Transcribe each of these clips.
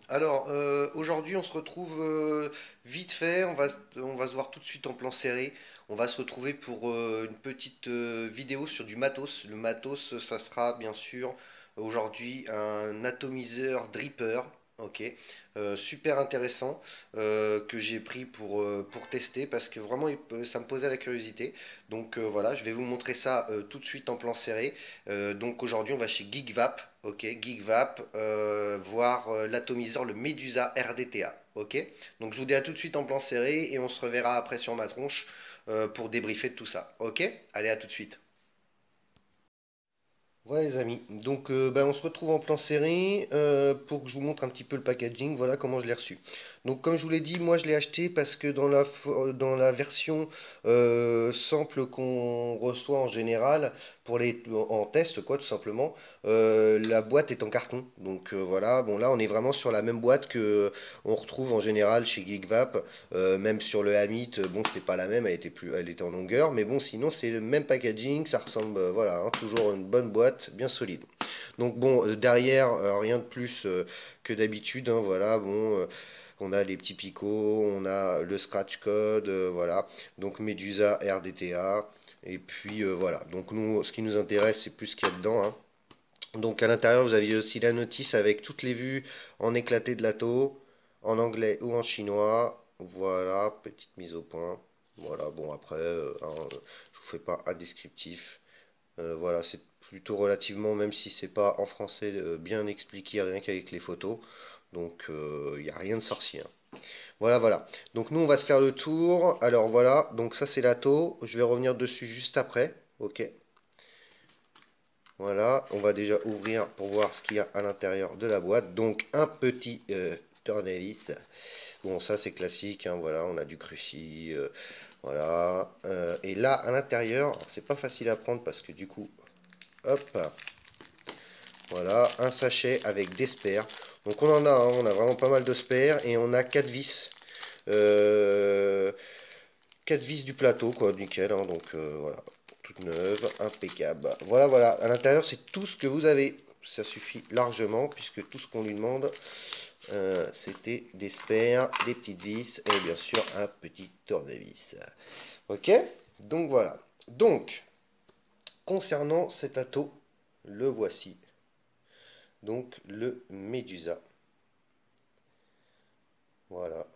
Alors, aujourd'hui, on se retrouve vite fait. On va se voir tout de suite en plan serré. On va se retrouver pour une petite vidéo sur du matos. Le matos, ça sera bien sûr aujourd'hui un atomiseur dripper. Ok. Super intéressant que j'ai pris pour tester parce que vraiment ça me posait la curiosité. Donc voilà, je vais vous montrer ça tout de suite en plan serré. Donc aujourd'hui, on va chez GeekVap, ok, GeekVap, voir l'atomiseur, le Medusa RDTA, ok. Donc je vous dis à tout de suite en plan serré et on se reverra après sur ma tronche pour débriefer de tout ça, ok. Allez, à tout de suite. Voilà les amis, donc on se retrouve en plan serré pour que je vous montre un petit peu le packaging, voilà comment je l'ai reçu. Donc comme je vous l'ai dit, moi je l'ai acheté parce que dans la version sample qu'on reçoit en général, en test quoi tout simplement, la boîte est en carton. Donc voilà, bon là on est vraiment sur la même boîte que on retrouve en général chez GeekVap, même sur le Hamit, bon c'était pas la même, elle était en longueur, mais bon sinon c'est le même packaging, ça ressemble, voilà, hein, toujours une bonne boîte, bien solide. Donc bon, derrière, rien de plus que d'habitude, hein, voilà, bon, on a les petits picots, on a le scratch code, voilà, donc Medusa RDTA, et puis voilà, donc nous, ce qui nous intéresse, c'est plus ce qu'il y a dedans, hein. Donc à l'intérieur, vous aviez aussi la notice avec toutes les vues en éclaté de lato, en anglais ou en chinois. Voilà, petite mise au point. Voilà, bon après, hein, je vous fais pas un descriptif. Voilà, c'est plutôt relativement, même si c'est pas en français bien expliqué, rien qu'avec les photos. Donc il n'y a rien de sorcier, hein. Voilà, voilà. Donc nous, on va se faire le tour. Alors voilà, donc ça c'est l'ato. Je vais revenir dessus juste après. Ok. Voilà, on va déjà ouvrir pour voir ce qu'il y a à l'intérieur de la boîte. Donc un petit tournevis. Bon, ça c'est classique, hein, voilà, on a du cruci, voilà. Et là, à l'intérieur, alors, c'est pas facile à prendre parce que du coup, hop, voilà, un sachet avec des spares. Donc on en a, hein, on a vraiment pas mal de spares et on a 4 vis. Euh, 4 vis du plateau, quoi, nickel, hein, donc voilà, toute neuve, impeccable. Voilà, voilà, à l'intérieur, c'est tout ce que vous avez. Ça suffit largement, puisque tout ce qu'on lui demande, c'était des spares, des petites vis, et bien sûr, un petit tournevis. Ok. Donc voilà. Donc, concernant cet ato, le voici. Donc, le Medusa. Voilà.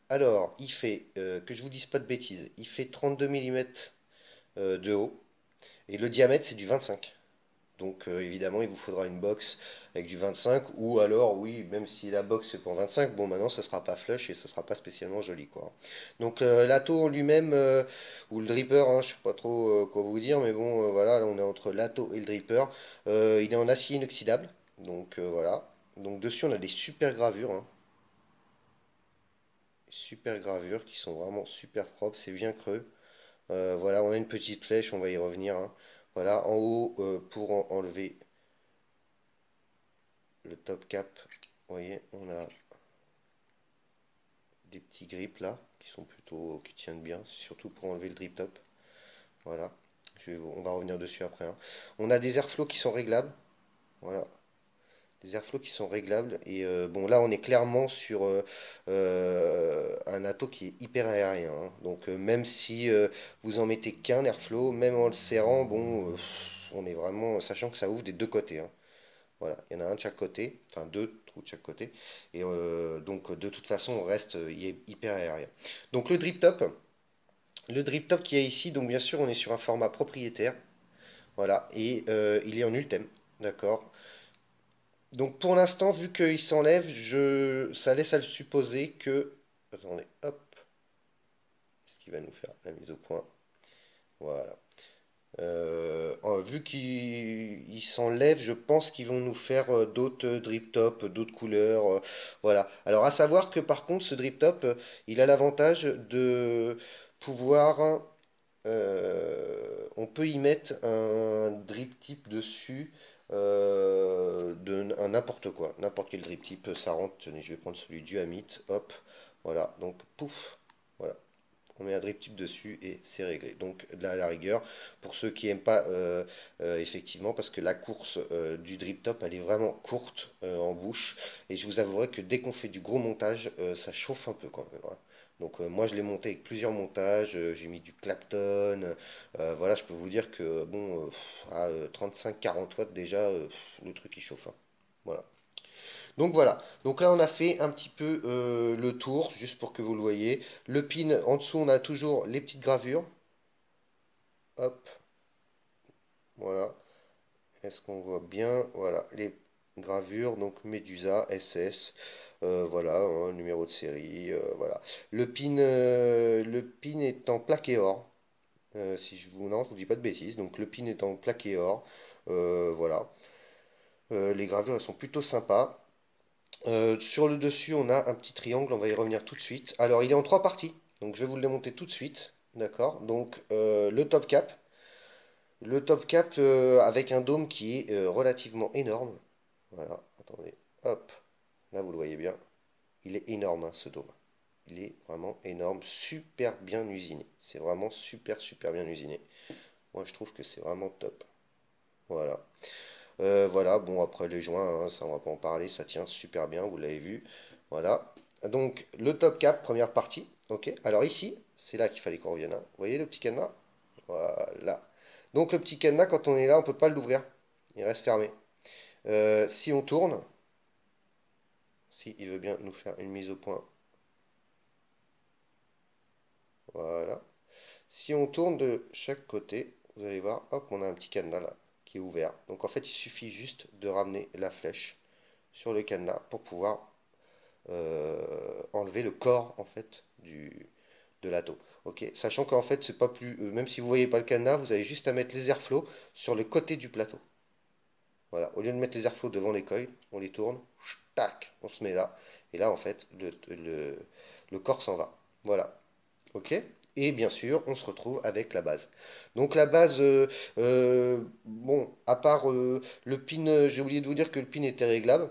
Alors, il fait, que je vous dise pas de bêtises, il fait 32 mm de haut. Et le diamètre, c'est du 25. Donc évidemment, il vous faudra une box avec du 25. Ou alors, oui, même si la box c'est pour 25, bon, maintenant, ça sera pas flush et ça sera pas spécialement joli, quoi. Donc l'atto en lui-même, ou le dripper, hein, je sais pas trop quoi vous dire, mais bon, voilà, là, on est entre l'atto et le dripper. Il est en acier inoxydable. Donc voilà. Donc dessus, on a des super gravures, hein. Super gravures qui sont vraiment super propres, c'est bien creux. Voilà, on a une petite flèche, on va y revenir, hein. Voilà, en haut, pour enlever le top cap, vous voyez, on a des petits grips là, qui sont plutôt, qui tiennent bien, surtout pour enlever le drip top. Voilà, on va revenir dessus après, hein. On a des airflows qui sont réglables, voilà, des airflows qui sont réglables. Et bon, là, on est clairement sur un ato qui est hyper aérien, hein. Donc, même si vous en mettez qu'un airflow, même en le serrant, bon, on est vraiment, sachant que ça ouvre des deux côtés, hein. Voilà, il y en a un de chaque côté, enfin deux trous de chaque côté. Et donc, de toute façon, on reste hyper aérien. Donc, le drip top qu'il y a ici, donc bien sûr, on est sur un format propriétaire. Voilà, et il est en ultime, d'accord. Donc pour l'instant, vu qu'il s'enlève, ça laisse à le supposer que... Attendez, hop, ce qui va nous faire la mise au point. Voilà. Vu qu'il s'enlève, je pense qu'ils vont nous faire d'autres drip top, d'autres couleurs. Voilà. Alors à savoir que par contre, ce drip top, il a l'avantage de pouvoir... on peut y mettre un drip type dessus de n'importe quoi, n'importe quel drip type, ça rentre. Tenez, je vais prendre celui du Amit, hop, voilà, donc pouf, voilà, on met un drip tip dessus et c'est réglé. Donc là, à la rigueur, pour ceux qui n'aiment pas, effectivement, parce que la course du drip top, elle est vraiment courte en bouche. Et je vous avouerai que dès qu'on fait du gros montage, ça chauffe un peu quand même, hein. Donc moi je l'ai monté avec plusieurs montages, j'ai mis du Clapton, voilà, je peux vous dire que bon, à 35-40 watts déjà, le truc il chauffe, hein. Voilà. Donc voilà, donc là on a fait un petit peu le tour, juste pour que vous le voyez. Le pin, en dessous on a toujours les petites gravures. Hop, voilà. Est-ce qu'on voit bien? Voilà, les gravures, donc Medusa, SS, voilà, hein, numéro de série, voilà. Le pin est en plaqué or, si je vous, non, je vous dis pas de bêtises, donc le pin est en plaqué or, voilà. Les gravures elles sont plutôt sympas. Sur le dessus, on a un petit triangle, on va y revenir tout de suite. Alors, il est en trois parties, donc je vais vous le démonter tout de suite. D'accord? Donc, le top cap avec un dôme qui est relativement énorme. Voilà, attendez, hop, là vous le voyez bien. Il est énorme, hein, ce dôme. Il est vraiment énorme, super bien usiné. C'est vraiment super, super bien usiné. Moi, je trouve que c'est vraiment top. Voilà. Voilà, bon après les joints, hein, ça on va pas en parler, ça tient super bien, vous l'avez vu. Voilà. Donc le top cap, première partie. Ok. Alors ici, c'est là qu'il fallait qu'on revienne, hein. Vous voyez le petit cadenas? Voilà. Donc le petit cadenas, quand on est là, on peut pas l'ouvrir. Il reste fermé. Si on tourne, si il veut bien nous faire une mise au point. Voilà. Si on tourne de chaque côté, vous allez voir, hop, on a un petit cadenas là qui est ouvert. Donc en fait, il suffit juste de ramener la flèche sur le cadenas pour pouvoir enlever le corps en fait de l'atto. Ok, sachant qu'en fait c'est pas plus, même si vous voyez pas le cadenas, vous avez juste à mettre les airflows sur le côté du plateau. Voilà, au lieu de mettre les airflows devant les coils, on les tourne, tac, on se met là, et là en fait le corps s'en va. Voilà, ok. Et bien sûr, on se retrouve avec la base. Donc la base, bon, à part le pin, j'ai oublié de vous dire que le pin était réglable.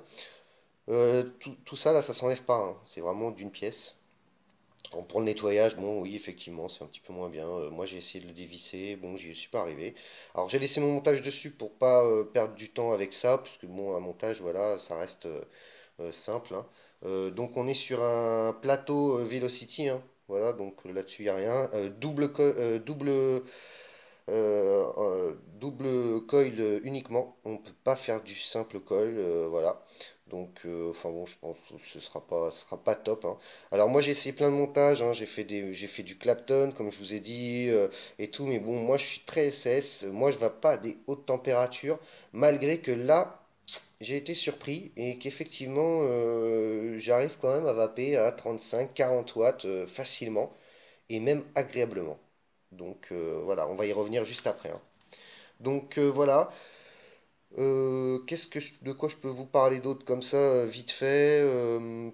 Tout ça là, ça s'enlève pas, hein. C'est vraiment d'une pièce. Bon, pour le nettoyage, bon, oui, effectivement, c'est un petit peu moins bien. Moi, j'ai essayé de le dévisser, bon, j'y suis pas arrivé. Alors, j'ai laissé mon montage dessus pour pas perdre du temps avec ça, parce que bon, un montage, voilà, ça reste simple, hein. Donc, on est sur un plateau Velocity, hein. Voilà, donc là-dessus, il n'y a rien. Double coil uniquement. On ne peut pas faire du simple coil, voilà. Donc, enfin bon, je pense que ce sera pas top, hein. Alors moi j'ai essayé plein de montages, hein. J'ai fait du Clapton, comme je vous ai dit, et tout. Mais bon, moi je suis très SS. Moi je ne vais pas à des hautes températures, malgré que là j'ai été surpris et qu'effectivement j'arrive quand même à vaper à 35-40 watts facilement et même agréablement. Donc voilà, on va y revenir juste après, hein. Donc voilà. De quoi je peux vous parler d'autre comme ça, vite fait. Je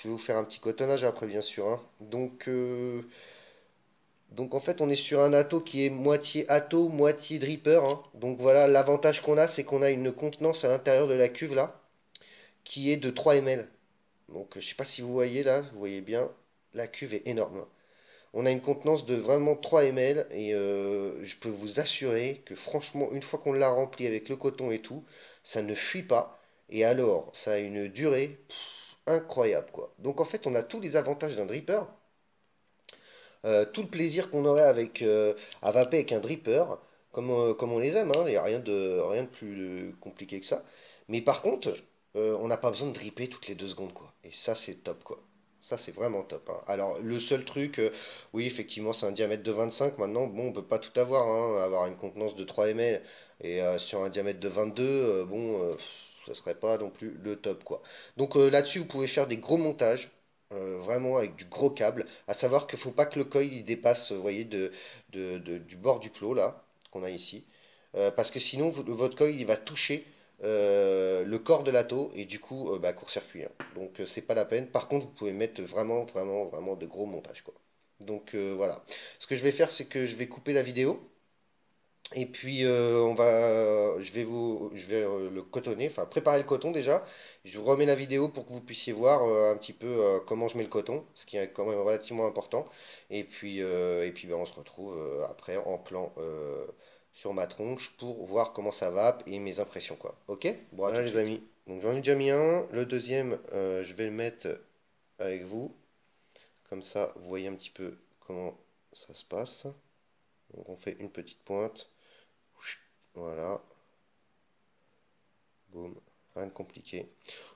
vais vous faire un petit cotonnage après, bien sûr, hein. Donc en fait, on est sur un atto qui est moitié atto, moitié dripper, hein. Donc voilà, l'avantage qu'on a, c'est qu'on a une contenance à l'intérieur de la cuve là, qui est de 3 ml. Donc je sais pas si vous voyez là, vous voyez bien, la cuve est énorme. On a une contenance de vraiment 3 ml et je peux vous assurer que franchement, une fois qu'on l'a rempli avec le coton et tout, ça ne fuit pas. Et alors, ça a une durée incroyable quoi. Donc en fait, on a tous les avantages d'un dripper, tout le plaisir qu'on aurait avec à vaper avec un dripper, comme on les aime, hein. Il n'y a rien de plus compliqué que ça. Mais par contre, on n'a pas besoin de dripper toutes les 2 secondes quoi. Et ça, c'est top quoi. Ça, c'est vraiment top, hein. Alors, le seul truc, oui, effectivement, c'est un diamètre de 25. Maintenant, bon, on peut pas tout avoir, hein. Avoir une contenance de 3 ml et sur un diamètre de 22, bon, ça serait pas non plus le top, quoi. Donc là-dessus, vous pouvez faire des gros montages, vraiment avec du gros câble. À savoir qu'il faut pas que le coil il dépasse, vous voyez, du bord du plot, là, qu'on a ici. Parce que sinon, votre coil, il va toucher le corps de l'atto et du coup bah, court-circuit, hein. Donc c'est pas la peine. Par contre vous pouvez mettre vraiment vraiment vraiment de gros montages quoi. Donc voilà. Ce que je vais faire c'est que je vais couper la vidéo. Et puis je vais le cotonner, enfin préparer le coton déjà. Je vous remets la vidéo pour que vous puissiez voir un petit peu comment je mets le coton, ce qui est quand même relativement important. Et puis ben, on se retrouve après en plan sur ma tronche pour voir comment ça va et mes impressions quoi. Ok? Bon, à tout Voilà de les suite. amis. Donc j'en ai déjà mis un. Le deuxième, je vais le mettre avec vous. Comme ça, vous voyez un petit peu comment ça se passe. Donc on fait une petite pointe. Voilà. Boum, rien de compliqué.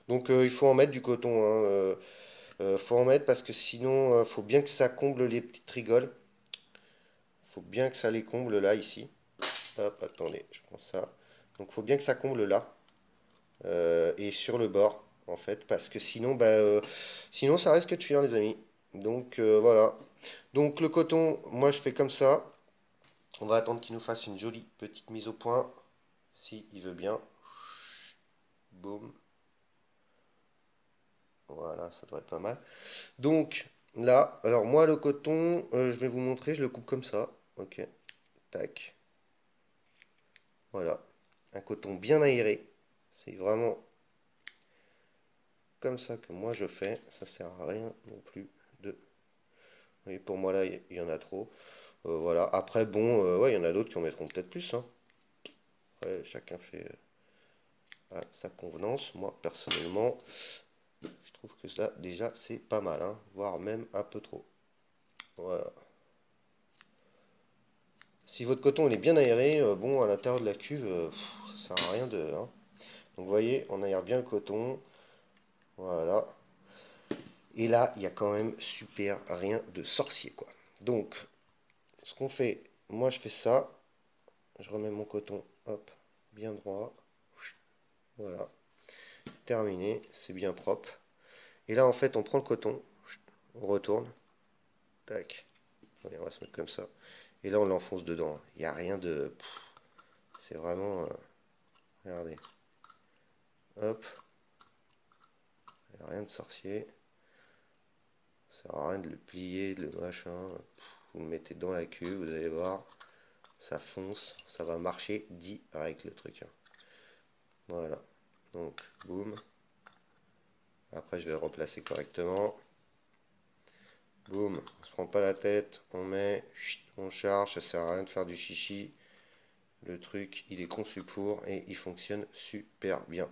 Donc il faut en mettre du coton, hein, faut en mettre parce que sinon faut bien que ça comble les petites rigoles. Faut bien que ça les comble là, ici. Hop, attendez, je prends ça. Donc faut bien que ça comble là et sur le bord en fait parce que sinon sinon ça risque de fuir les amis. Donc voilà. Donc le coton, moi je fais comme ça. On va attendre qu'il nous fasse une jolie petite mise au point si il veut bien. Boum. Voilà, ça devrait être pas mal. Donc là, alors moi le coton, je vais vous montrer, je le coupe comme ça. Ok, tac. Voilà. Un coton bien aéré. C'est vraiment comme ça que moi je fais. Ça sert à rien non plus de. Vous voyez, pour moi là, il y en a trop. Voilà. Après, bon, ouais, il y en a d'autres qui en mettront peut-être plus, hein. Après, chacun fait à sa convenance. Moi, personnellement, je trouve que ça, déjà, c'est pas mal, hein, voire même un peu trop. Voilà. Si votre coton il est bien aéré, bon, à l'intérieur de la cuve, ça sert à rien de, hein. Donc vous voyez, on aère bien le coton. Voilà. Et là, il y a quand même super rien de sorcier, quoi. Donc, ce qu'on fait, moi je fais ça. Je remets mon coton, hop, bien droit. Voilà. Terminé. C'est bien propre. Et là, en fait, on prend le coton. On retourne. Tac. Allez, on va se mettre comme ça. Et là, on l'enfonce dedans. Il n'y a rien de... C'est vraiment... regardez. Hop. Il n'y a rien de sorcier. Ça sert à rien de le plier, de le machin. Vous le mettez dans la cuve, vous allez voir, ça fonce, ça va marcher direct le truc, hein. Voilà, donc boum. Après je vais le replacer correctement. Boum, on se prend pas la tête, on met, on charge, ça sert à rien de faire du chichi. Le truc, il est conçu pour et il fonctionne super bien.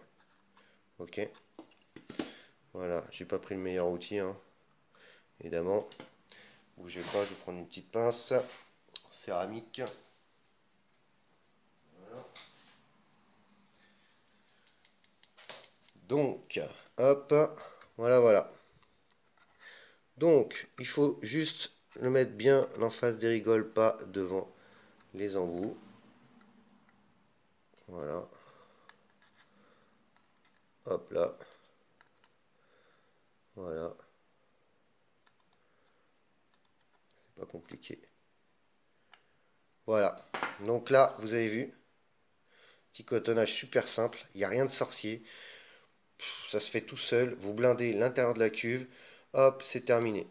Ok, voilà, j'ai pas pris le meilleur outil, hein, évidemment. Bougez pas, je vais prendre une petite pince céramique. Voilà. Donc, hop, voilà, voilà. Donc, il faut juste le mettre bien en face des rigoles, pas devant les embouts. Voilà. Hop là. Voilà. C'est pas compliqué. Voilà. Donc là, vous avez vu, petit cotonnage super simple. Il n'y a rien de sorcier. Ça se fait tout seul. Vous blindez l'intérieur de la cuve. Hop, c'est terminé.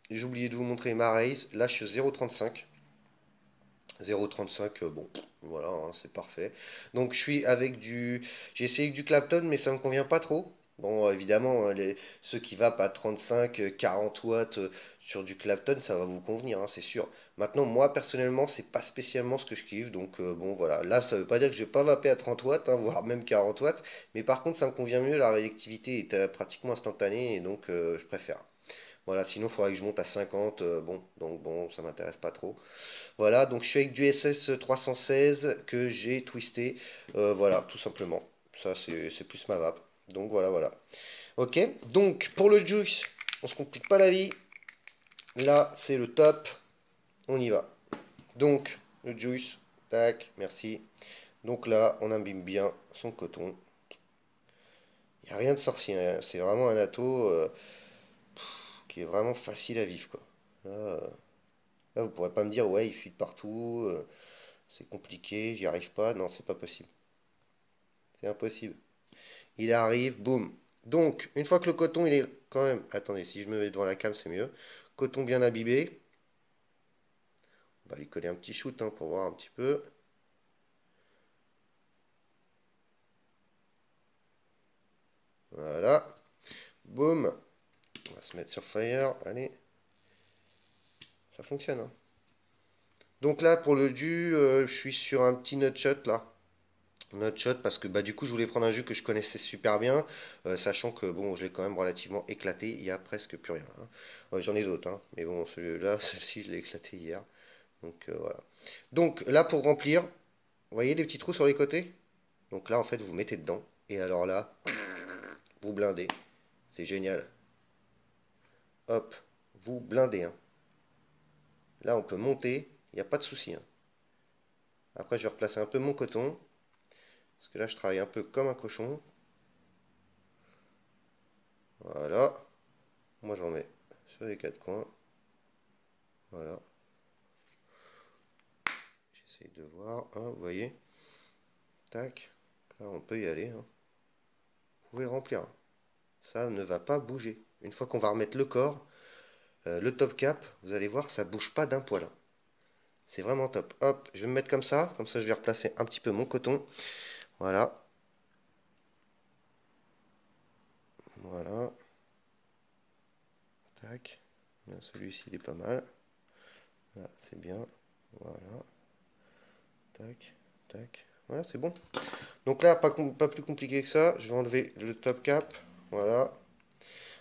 J'ai oublié de vous montrer ma raise. Là, je suis 0,35. 0,35, bon, voilà, hein, c'est parfait. Donc je suis avec du... J'ai essayé avec du Clapton, mais ça me convient pas trop. Bon, évidemment, hein, ceux qui vapent à 35, 40 watts sur du Clapton, ça va vous convenir, hein, c'est sûr. Maintenant, moi, personnellement, c'est pas spécialement ce que je kiffe. Donc, bon, voilà. Là, ça veut pas dire que je vais pas vaper à 30 watts, hein, voire même 40 watts. Mais par contre, ça me convient mieux. La réactivité est pratiquement instantanée et donc je préfère. Voilà, sinon, il faudrait que je monte à 50. Bon, donc bon, ça m'intéresse pas trop. Voilà, donc je suis avec du SS 316 que j'ai twisté. Voilà, tout simplement. Ça, c'est plus ma vape. Donc voilà, voilà. Ok, donc pour le juice, on se complique pas la vie. Là, c'est le top. On y va. Donc, le juice. Tac, merci. Donc là, on imbibe bien son coton. Il n'y a rien de sorcier, hein. C'est vraiment un atto qui est vraiment facile à vivre, quoi. Là, là, vous pourrez pas me dire, ouais, il fuit de partout, c'est compliqué, j'y arrive pas. Non, c'est pas possible. C'est impossible. Il arrive, boum. Donc, une fois que le coton, il est quand même... Attendez, si je me mets devant la cam, c'est mieux. Coton bien imbibé. On va lui coller un petit shoot hein, pour voir un petit peu. Voilà. Boum. On va se mettre sur Fire. Allez. Ça fonctionne, hein. Donc là, pour le jus, je suis sur un petit nutshot là. Nutshot parce que bah, du coup, je voulais prendre un jus que je connaissais super bien, sachant que bon, je l'ai quand même relativement éclaté. Il y a presque plus rien, hein. J'en ai d'autres, hein, mais bon, celui-là, celle-ci, je l'ai éclaté hier. Donc voilà. Donc là, pour remplir, vous voyez les petits trous sur les côtés? Donc là, en fait, vous mettez dedans. Et alors là, vous blindez. C'est génial. Hop, vous blindez, hein. Là, on peut monter, il n'y a pas de souci, hein. Après, je vais replacer un peu mon coton. Parce que là, je travaille un peu comme un cochon. Voilà. Moi, j'en mets sur les quatre coins. Voilà. J'essaye de voir, hein, vous voyez. Tac. Là, on peut y aller, hein. Vous pouvez remplir, hein. Ça ne va pas bouger. Une fois qu'on va remettre le corps, le top cap, vous allez voir, ça bouge pas d'un poil, hein. C'est vraiment top. Hop, je vais me mettre comme ça. Comme ça, je vais replacer un petit peu mon coton. Voilà. Voilà. Tac. Celui-ci, il est pas mal. Là, c'est bien. Voilà. Tac. Tac. Voilà, c'est bon. Donc là, pas plus compliqué que ça. Je vais enlever le top cap. Voilà.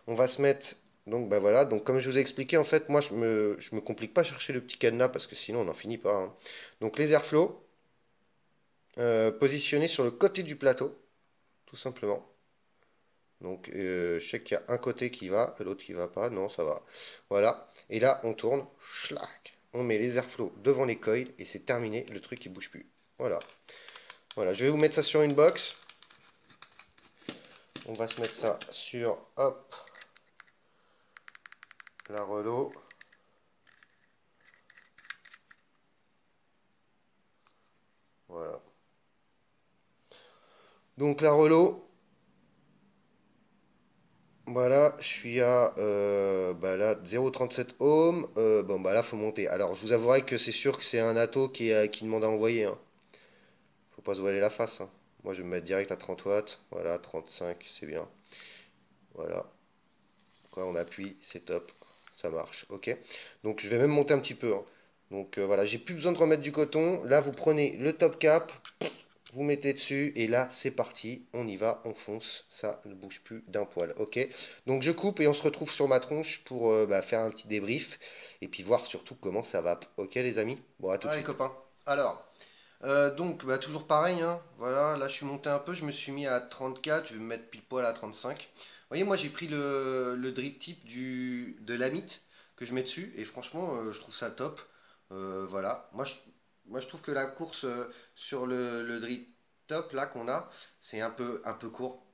On va se mettre. Donc bah voilà. Donc comme je vous ai expliqué, en fait, moi je me complique pas à chercher le petit cadenas parce que sinon on n'en finit pas, hein. Donc les airflows positionnés sur le côté du plateau, tout simplement. Donc je sais qu'il y a un côté qui va, l'autre qui va pas. Non, ça va. Voilà. Et là, on tourne. Schlac. On met les airflows devant les coils et c'est terminé. Le truc il bouge plus. Voilà. Voilà. Je vais vous mettre ça sur une box. On va se mettre ça sur, hop, la relo. Voilà. Donc la relo, voilà, je suis à bah là, 0,37 ohms. Bon, bah là, faut monter. Alors, je vous avouerai que c'est sûr que c'est un atto qui demande à envoyer, hein. Faut pas se voiler la face, hein. Moi, je vais me mettre direct à 30 watts. Voilà, 35, c'est bien. Voilà. Quoi, on appuie, c'est top. Ça marche, ok. Donc, je vais même monter un petit peu, hein. Donc, voilà, j'ai plus besoin de remettre du coton. Là, vous prenez le top cap. Vous mettez dessus et là c'est parti, on y va, on fonce, ça ne bouge plus d'un poil, ok. Donc je coupe et on se retrouve sur ma tronche pour bah, faire un petit débrief et puis voir surtout comment ça va, ok les amis. Bon, à tout de suite les copains. Alors, donc bah, toujours pareil, hein. Voilà, là je suis monté un peu, je me suis mis à 34, je vais me mettre pile poil à 35. Vous voyez, moi j'ai pris le drip tip de l'Amite que je mets dessus et franchement je trouve ça top. Voilà, moi je trouve que la course sur le drip top là qu'on a, c'est un peu court.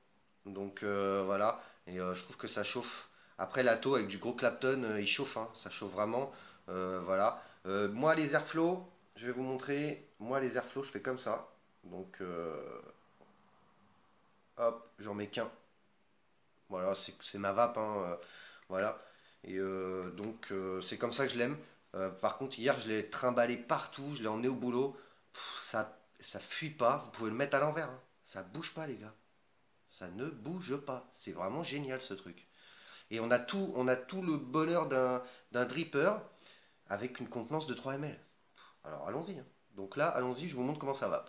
Donc voilà, et je trouve que ça chauffe. Après l'atto avec du gros Clapton, il chauffe, hein, ça chauffe vraiment. Voilà. Moi les airflow, je vais vous montrer. Moi les airflow, je fais comme ça. Donc hop, j'en mets qu'un. Voilà, c'est ma vape, hein, voilà. Et donc c'est comme ça que je l'aime. Par contre hier je l'ai trimballé partout, je l'ai emmené au boulot. Ça fuit pas. Vous pouvez le mettre à l'envers, hein. Ça bouge pas les gars. Ça ne bouge pas. C'est vraiment génial ce truc. Et on a tout le bonheur d'un dripper avec une contenance de 3 ml. Alors allons-y, hein. Donc là, allons-y, je vous montre comment ça va.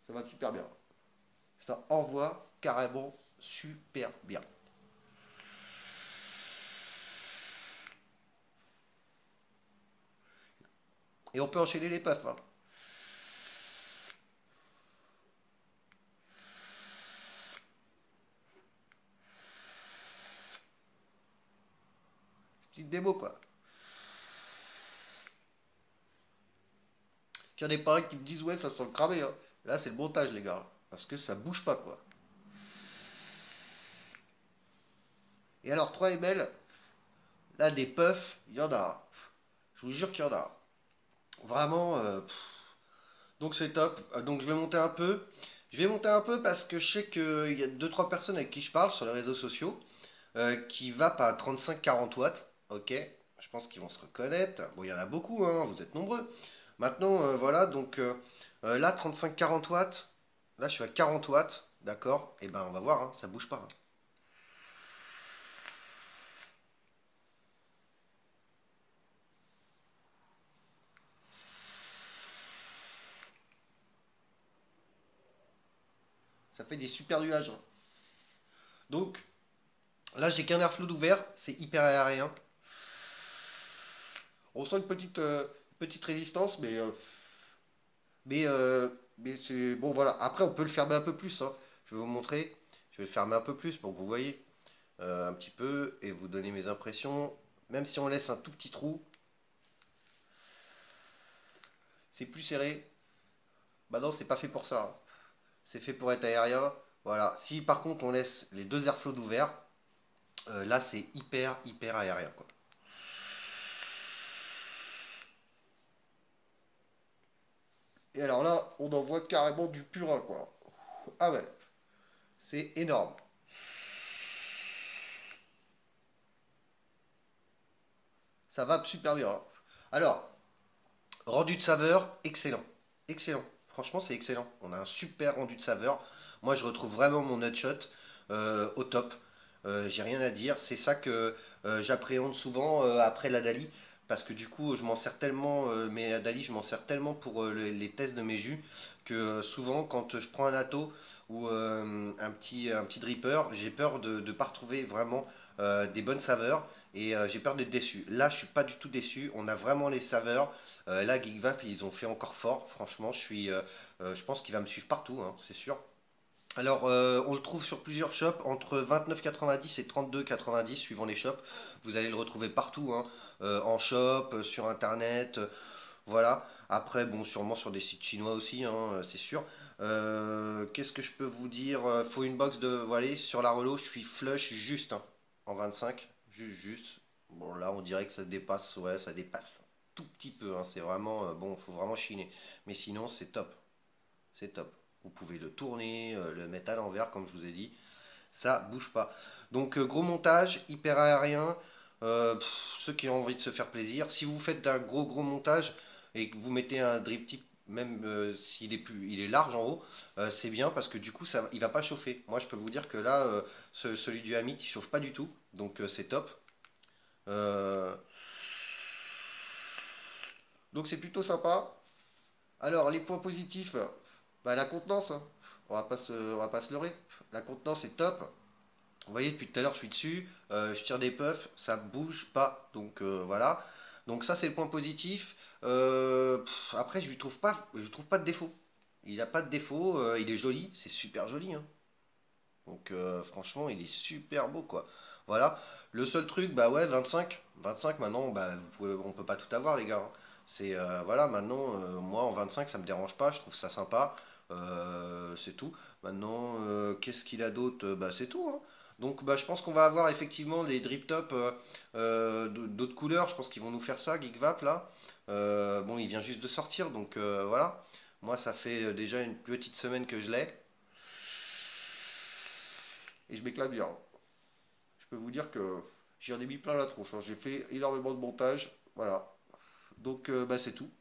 Ça va super bien. Ça envoie carrément super bien. Et on peut enchaîner les puffs, hein. Petite démo quoi. Qu'il y en ait pas un qui me disent ouais ça sent le cramé, hein. Là c'est le montage les gars. Parce que ça bouge pas quoi. Et alors 3 ml, là des puffs, il y en a. Je vous jure qu'il y en a. Vraiment, donc c'est top. Donc je vais monter un peu. Je vais monter un peu parce que je sais qu'il y a deux trois personnes avec qui je parle sur les réseaux sociaux qui va à 35-40 watts. Ok, je pense qu'ils vont se reconnaître. Bon, il y en a beaucoup, hein, vous êtes nombreux. Maintenant, voilà, donc là, 35-40 watts. Là, je suis à 40 watts, d'accord? Et ben, on va voir, hein, ça bouge pas, hein. Ça fait des super nuages, hein. Donc, là, j'ai qu'un airflow d'ouvert, c'est hyper aérien. On sent une petite résistance, mais, euh, mais c'est bon, voilà. Après, on peut le fermer un peu plus, hein. Je vais vous montrer. Je vais le fermer un peu plus pour que vous voyez un petit peu et vous donner mes impressions. Même si on laisse un tout petit trou, c'est plus serré. Bah non, c'est pas fait pour ça, hein. C'est fait pour être aérien. Voilà. Si par contre on laisse les deux airflows d'ouvert, là c'est hyper aérien, quoi. Et alors là, on en voit carrément du purin, quoi. Ah ouais, c'est énorme. Ça va super bien, hein. Alors, rendu de saveur, excellent. Excellent. Franchement, c'est excellent. On a un super rendu de saveur. Moi, je retrouve vraiment mon nutshot au top. J'ai rien à dire. C'est ça que j'appréhende souvent après la Dali. Parce que du coup, je m'en sers tellement, mais la Dali, je m'en sers tellement pour les tests de mes jus que souvent, quand je prends un atto ou un petit dripper, j'ai peur de ne pas retrouver vraiment des bonnes saveurs et j'ai peur d'être déçu. Là, je suis pas du tout déçu. On a vraiment les saveurs. Là, Geekvap, ils ont fait encore fort. Franchement, je pense qu'il va me suivre partout, hein, c'est sûr. Alors, on le trouve sur plusieurs shops, entre 29,90 et 32,90 suivant les shops. Vous allez le retrouver partout, hein, en shop, sur internet, voilà. Après, bon, sûrement sur des sites chinois aussi, hein, c'est sûr. Qu'est-ce que je peux vous dire? Faut une box de. Voilà, sur la relo, je suis flush juste, hein, en 25, juste. Bon, là, on dirait que ça dépasse, ouais, ça dépasse un tout petit peu, hein. C'est vraiment, bon, faut vraiment chiner. Mais sinon, c'est top, c'est top. Vous pouvez le tourner, le mettre à l'envers, comme je vous ai dit. Ça bouge pas. Donc, gros montage, hyper aérien. Ceux qui ont envie de se faire plaisir. Si vous faites un gros montage et que vous mettez un drip tip, même s'il est plus, il est large en haut, c'est bien parce que du coup, ça, il va pas chauffer. Moi, je peux vous dire que là, celui du Amit, il chauffe pas du tout. Donc, c'est top. Euh, donc, c'est plutôt sympa. Alors, les points positifs, bah, la contenance, hein. On va pas se leurrer. La contenance est top. Vous voyez, depuis tout à l'heure, je suis dessus, je tire des puffs, ça bouge pas. Donc voilà. Donc ça, c'est le point positif. Après, je lui trouve pas de défaut. Il n'a pas de défaut, il est joli, c'est super joli, hein. Donc franchement, il est super beau, quoi. Voilà. Le seul truc, bah ouais, 25. 25 maintenant, bah, on peut pas tout avoir, les gars, hein. C'est voilà, maintenant, moi en 25, ça me dérange pas, je trouve ça sympa. C'est tout. Maintenant, qu'est-ce qu'il a d'autre? Bah c'est tout, hein. Donc bah, je pense qu'on va avoir effectivement les drip top d'autres couleurs. Je pense qu'ils vont nous faire ça, Geekvap là. Bon, il vient juste de sortir, donc voilà. Moi, ça fait déjà une petite semaine que je l'ai et je m'éclate bien. Je peux vous dire que j'en ai mis plein la tronche, hein. J'ai fait énormément de montage. Voilà. Donc bah, c'est tout.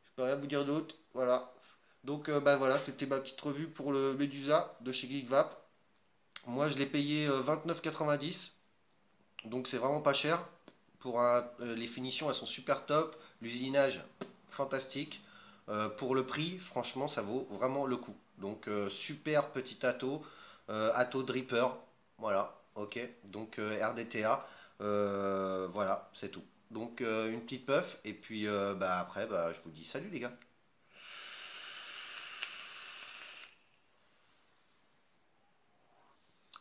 Je peux rien vous dire d'autre. Voilà. Donc bah voilà, c'était ma petite revue pour le Medusa de chez Geekvap. Moi je l'ai payé 29,90. Donc c'est vraiment pas cher. Les finitions elles sont super top. L'usinage fantastique. Pour le prix, franchement ça vaut vraiment le coup. Donc super petit atto. Atto Dripper. Voilà. Ok. Donc RDTA. Voilà, c'est tout. Donc une petite puff. Et puis bah, après, bah, je vous dis salut les gars.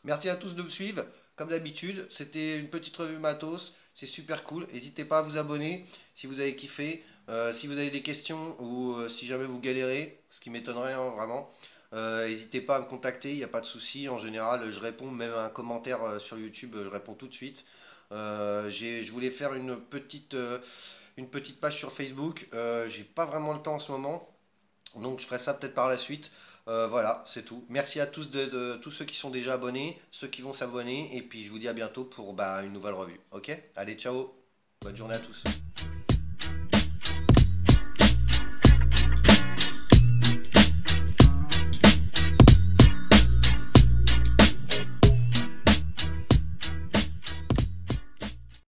Merci à tous de me suivre. Comme d'habitude, c'était une petite revue matos. C'est super cool. N'hésitez pas à vous abonner si vous avez kiffé. Si vous avez des questions ou si jamais vous galérez, ce qui m'étonnerait, hein, vraiment, n'hésitez pas à me contacter. Il n'y a pas de souci. En général, je réponds même à un commentaire sur YouTube. Je réponds tout de suite. Je voulais faire une petite page sur Facebook. J'ai pas vraiment le temps en ce moment. Donc je ferai ça peut-être par la suite. Voilà, c'est tout. Merci à tous tous ceux qui sont déjà abonnés, ceux qui vont s'abonner, et puis je vous dis à bientôt pour bah, une nouvelle revue. Ok? Allez, ciao! Bonne journée à tous.